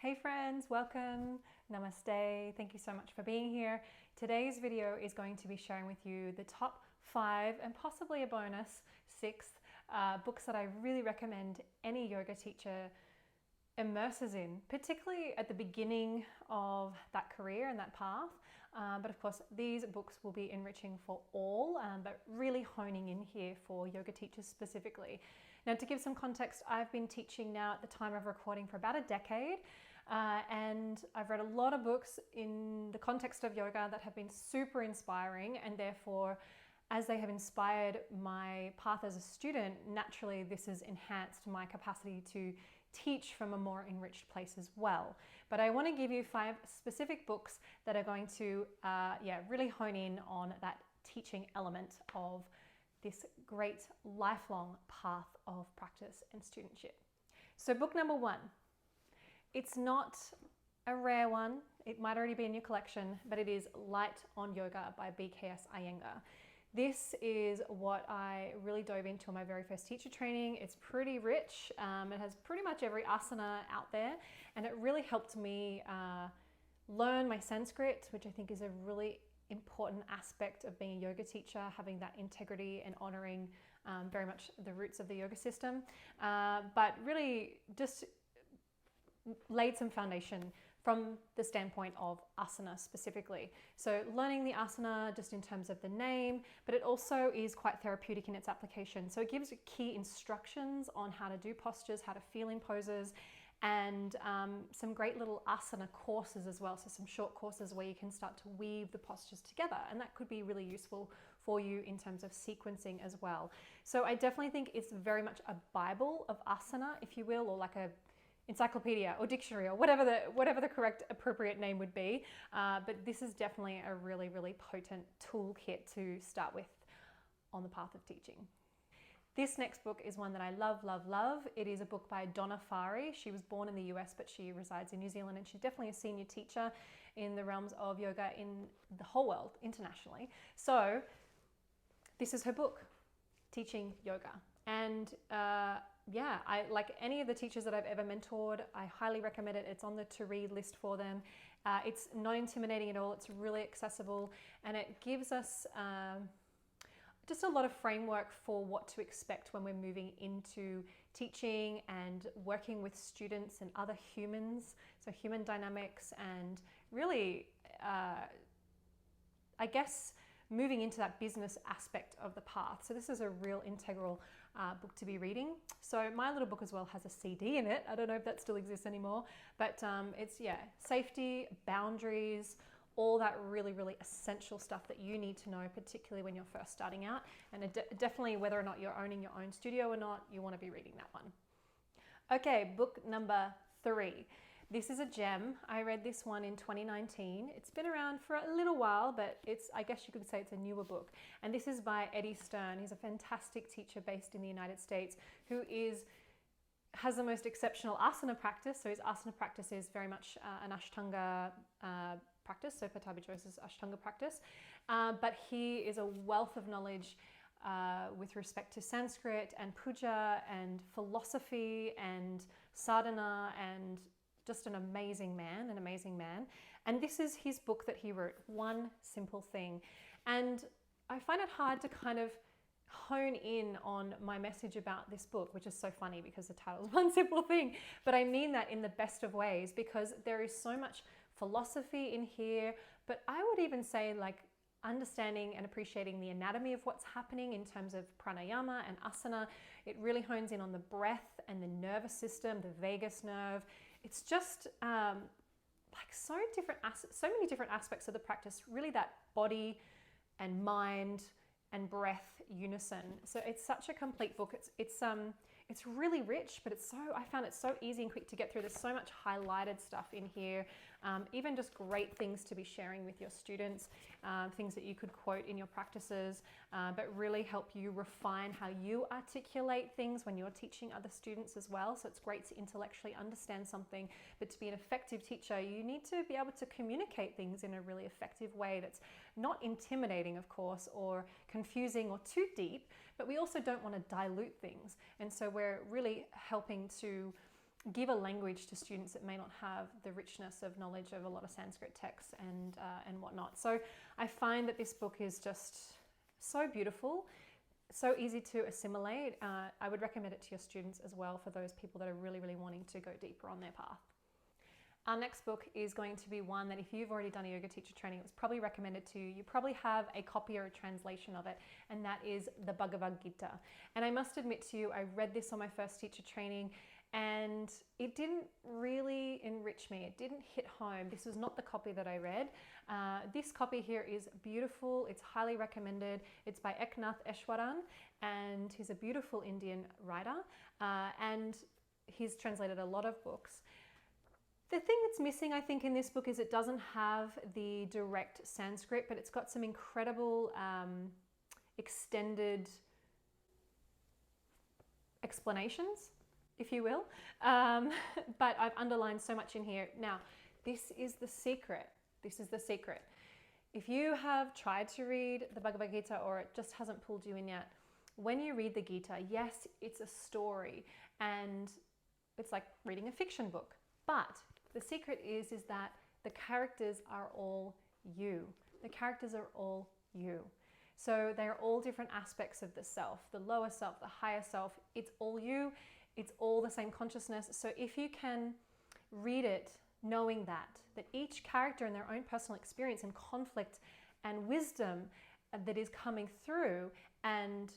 Hey friends, welcome, namaste, thank you so much for being here. Today's video is going to be sharing with you the top 5 and possibly a bonus 6th books that I really recommend any yoga teacher immerses in, particularly at the beginning of that career and that path. But of course, these books will be enriching for all, but really honing in here for yoga teachers specifically. Now, to give some context, I've been teaching now at the time of recording for about a decade, and I've read a lot of books in the context of yoga that have been super inspiring, and therefore, as they have inspired my path as a student, naturally this has enhanced my capacity to teach from a more enriched place as well. But I want to give you 5 specific books that are going to really hone in on that teaching element of this great lifelong path of practice and studentship. So book number 1, it's not a rare one, it might already be in your collection, but it is Light on Yoga by BKS Iyengar. This is what I really dove into on my very first teacher training. It's pretty rich. It has pretty much every asana out there, and it really helped me learn my Sanskrit, which I think is a really important aspect of being a yoga teacher, having that integrity and honoring very much the roots of the yoga system, but really just laid some foundation from the standpoint of asana specifically. So learning the asana just in terms of the name, but it also is quite therapeutic in its application. So it gives key instructions on how to do postures, how to feel in poses, and some great little asana courses as well. So some short courses where you can start to weave the postures together, and that could be really useful for you in terms of sequencing as well. So I definitely think it's very much a Bible of asana, if you will, or like a encyclopedia or dictionary or whatever the correct appropriate name would be. But this is definitely a really potent toolkit to start with on the path of teaching. This next book is one that I love. It is a book by Donna Farhi. She was born in the US, but she resides in New Zealand, and she's definitely a senior teacher in the realms of yoga in the whole world, internationally. So this is her book, Teaching Yoga. And I like any of the teachers that I've ever mentored, I highly recommend it. It's on the to read list for them. It's not intimidating at all. It's really accessible, and it gives us just a lot of framework for what to expect when we're moving into teaching and working with students and other humans. So human dynamics and really, I guess, moving into that business aspect of the path. So this is a real integral book to be reading. So my little book as well has a CD in it. I don't know if that still exists anymore, but it's safety, boundaries, all that really essential stuff that you need to know, particularly when you're first starting out. And definitely whether or not you're owning your own studio or not, you want to be reading that one. Okay, book number 3. This is a gem. I read this one in 2019. It's been around for a little while, but I guess you could say it's a newer book. And this is by Eddie Stern. He's a fantastic teacher based in the United States who has the most exceptional asana practice. So his asana practice is very much an Ashtanga practice, so Pattabhi Jois's Ashtanga practice. But he is a wealth of knowledge with respect to Sanskrit and puja and philosophy and sadhana, and just an amazing man. And this is his book that he wrote, One Simple Thing. And I find it hard to kind of hone in on my message about this book, which is so funny because the title is One Simple Thing, but I mean that in the best of ways, because there is so much philosophy in here, but I would even say like understanding and appreciating the anatomy of what's happening in terms of pranayama and asana. It really hones in on the breath and the nervous system, the vagus nerve. It's just like so many different aspects of the practice, really that body and mind and breath unison. So it's such a complete book. It's really rich, but I found it so easy and quick to get through. There's so much highlighted stuff in here, even just great things to be sharing with your students, things that you could quote in your practices, but really help you refine how you articulate things when you're teaching other students as well. So it's great to intellectually understand something, but to be an effective teacher, you need to be able to communicate things in a really effective way that's not intimidating, of course, or confusing or too deep, but we also don't want to dilute things. And so we're really helping to give a language to students that may not have the richness of knowledge of a lot of Sanskrit texts and whatnot. So I find that this book is just so beautiful, so easy to assimilate. I would recommend it to your students as well, for those people that are really, really wanting to go deeper on their path. Our next book is going to be one that if you've already done a yoga teacher training, it was probably recommended to you. You probably have a copy or a translation of it, and that is the Bhagavad Gita. And I must admit to you, I read this on my first teacher training, and it didn't really enrich me. It didn't hit home. This was not the copy that I read. This copy here is beautiful. It's highly recommended. It's by Eknath Easwaran, and he's a beautiful Indian writer, and he's translated a lot of books. The thing that's missing, I think, in this book is it doesn't have the direct Sanskrit, but it's got some incredible extended explanations, if you will. But I've underlined so much in here. Now, this is the secret. This is the secret. If you have tried to read the Bhagavad Gita or it just hasn't pulled you in yet, when you read the Gita, yes, it's a story and it's like reading a fiction book. But the secret is that the characters are all you. The characters are all you. So they're all different aspects of the self, the lower self, the higher self. It's all you. It's all the same consciousness. So if you can read it knowing that each character in their own personal experience and conflict and wisdom that is coming through, and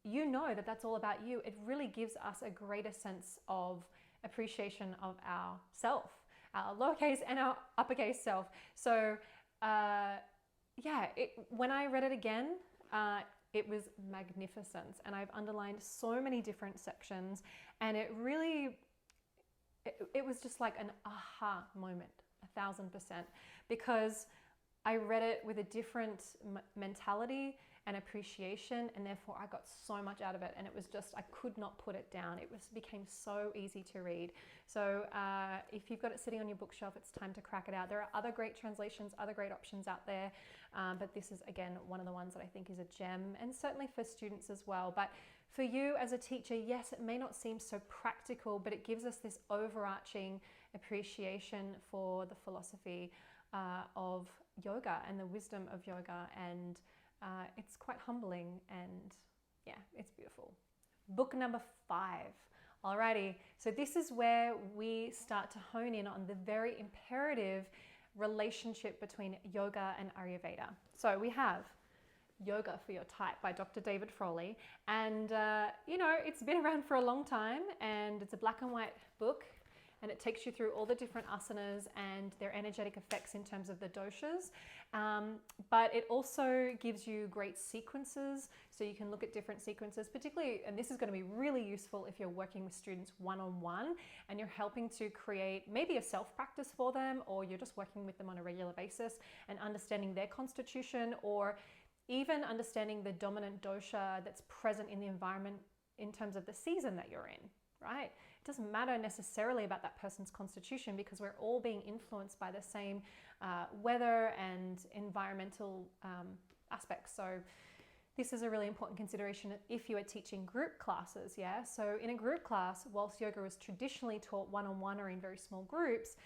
you know that that's all about you, it really gives us a greater sense of appreciation of our self, our lowercase and our uppercase self. So yeah, when I read it again, it was magnificent, and I've underlined so many different sections, and it really, it was just like an aha moment, 1000%, because I read it with a different mentality and appreciation, and therefore I got so much out of it, and it was just, I could not put it down. It became so easy to read. So if you've got it sitting on your bookshelf, it's time to crack it out. There are other great translations, other great options out there, but this is, again, one of the ones that I think is a gem, and certainly for students as well. But for you as a teacher, yes, it may not seem so practical, but it gives us this overarching appreciation for the philosophy of yoga and the wisdom of yoga, and it's quite humbling, and yeah, it's beautiful. Book number 5. Alrighty, so this is where we start to hone in on the very imperative relationship between yoga and Ayurveda. So we have Yoga for Your Type by Dr. David Frawley, and you know, it's been around for a long time, and it's a black and white book, and it takes you through all the different asanas and their energetic effects in terms of the doshas. But it also gives you great sequences, so you can look at different sequences, particularly, and this is going to be really useful if you're working with students one-on-one and you're helping to create maybe a self-practice for them, or you're just working with them on a regular basis and understanding their constitution, or even understanding the dominant dosha that's present in the environment in terms of the season that you're in, right? It doesn't matter necessarily about that person's constitution, because we're all being influenced by the same weather and environmental aspects. So this is a really important consideration if you are teaching group classes, yeah? So in a group class, whilst yoga was traditionally taught one-on-one or in very small groups,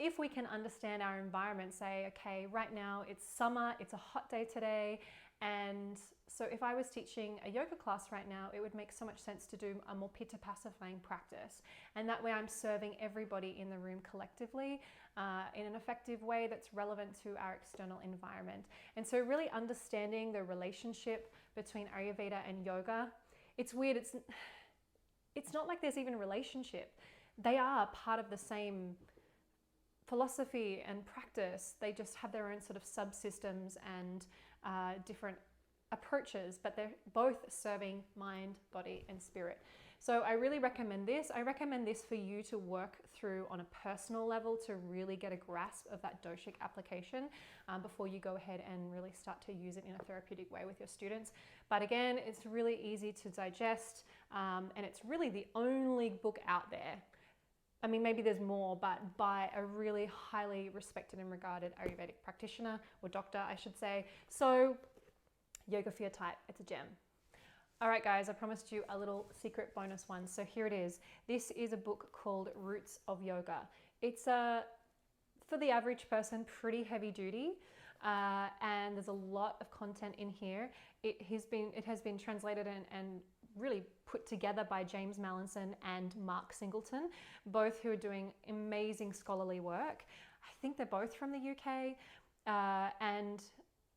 if we can understand our environment, say, okay, right now it's summer, it's a hot day today, and so if I was teaching a yoga class right now, it would make so much sense to do a more pitta pacifying practice. And that way I'm serving everybody in the room collectively in an effective way that's relevant to our external environment. And so really understanding the relationship between Ayurveda and yoga, it's weird, it's not like there's even a relationship. They are part of the same philosophy and practice. They just have their own sort of subsystems and different approaches, but they're both serving mind, body, and spirit. So I really recommend this. I recommend this for you to work through on a personal level to really get a grasp of that doshic application before you go ahead and really start to use it in a therapeutic way with your students. But again, it's really easy to digest, and it's really the only book out there, I mean, maybe there's more, but by a really highly respected and regarded Ayurvedic practitioner, or doctor, I should say. So Yoga for Your Type, it's a gem. All right, guys, I promised you a little secret bonus one. So here it is. This is a book called Roots of Yoga. It's for the average person, pretty heavy duty. And there's a lot of content in here. It has been translated and really put together by James Mallinson and Mark Singleton, both who are doing amazing scholarly work. I think they're both from the UK, and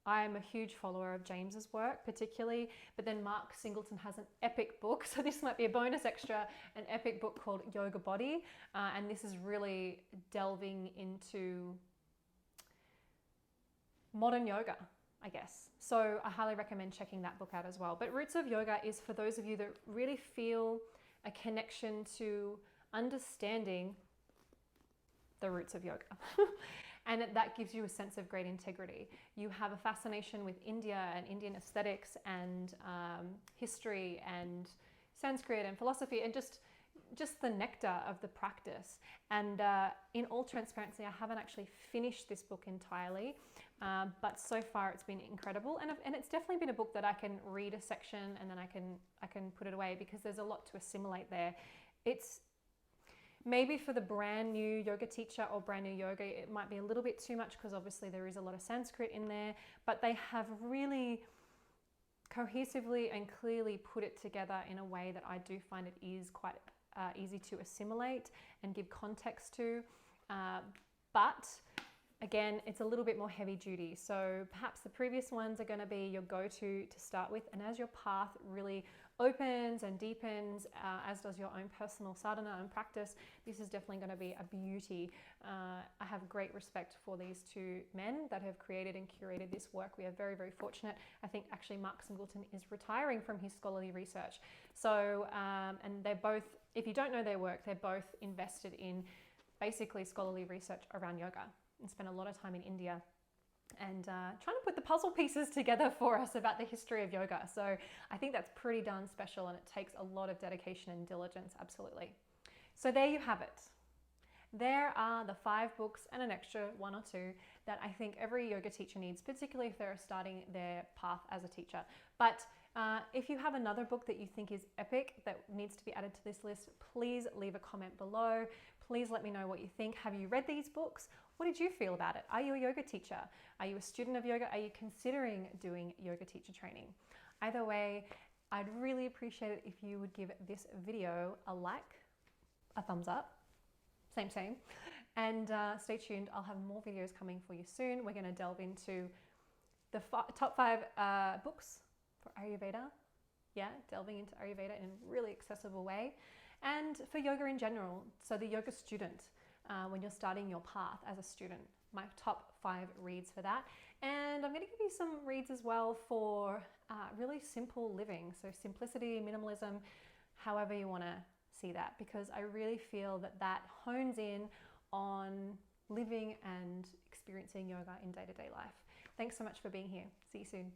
I'm a huge follower of James's work particularly, but then Mark Singleton has an epic book, so this might be a bonus extra, an epic book called Yoga Body, and this is really delving into modern yoga, I guess. So I highly recommend checking that book out as well. But Roots of Yoga is for those of you that really feel a connection to understanding the roots of yoga. And that gives you a sense of great integrity. You have a fascination with India and Indian aesthetics and history and Sanskrit and philosophy and just the nectar of the practice. And in all transparency, I haven't actually finished this book entirely, but so far it's been incredible. And it's definitely been a book that I can read a section and then I can put it away because there's a lot to assimilate there. It's maybe for the brand new yoga teacher or brand new yoga, it might be a little bit too much because obviously there is a lot of Sanskrit in there, but they have really cohesively and clearly put it together in a way that I do find it is quite easy to assimilate and give context to. But again, it's a little bit more heavy duty. So perhaps the previous ones are going to be your go-to to start with. And as your path really opens and deepens, as does your own personal sadhana and practice, this is definitely going to be a beauty. I have great respect for these two men that have created and curated this work. We are very, very fortunate. I think actually Mark Singleton is retiring from his scholarly research. So, and they're both, if you don't know their work, they're both invested in basically scholarly research around yoga and spent a lot of time in India and trying to put the puzzle pieces together for us about the history of yoga. So I think that's pretty darn special and it takes a lot of dedication and diligence, absolutely. So there you have it. There are the 5 books and an extra 1 or 2 that I think every yoga teacher needs, particularly if they're starting their path as a teacher. But if you have another book that you think is epic that needs to be added to this list, please leave a comment below. Please let me know what you think. Have you read these books? What did you feel about it? Are you a yoga teacher? Are you a student of yoga? Are you considering doing yoga teacher training? Either way, I'd really appreciate it if you would give this video a like, a thumbs up, same, and stay tuned. I'll have more videos coming for you soon. We're going to delve into the top 5 books for Ayurveda. Yeah, delving into Ayurveda in a really accessible way. And for yoga in general, so the yoga student, when you're starting your path as a student, my top 5 reads for that. And I'm going to give you some reads as well for really simple living. So simplicity, minimalism, however you want to see that, because I really feel that that hones in on living and experiencing yoga in day-to-day life. Thanks so much for being here. See you soon.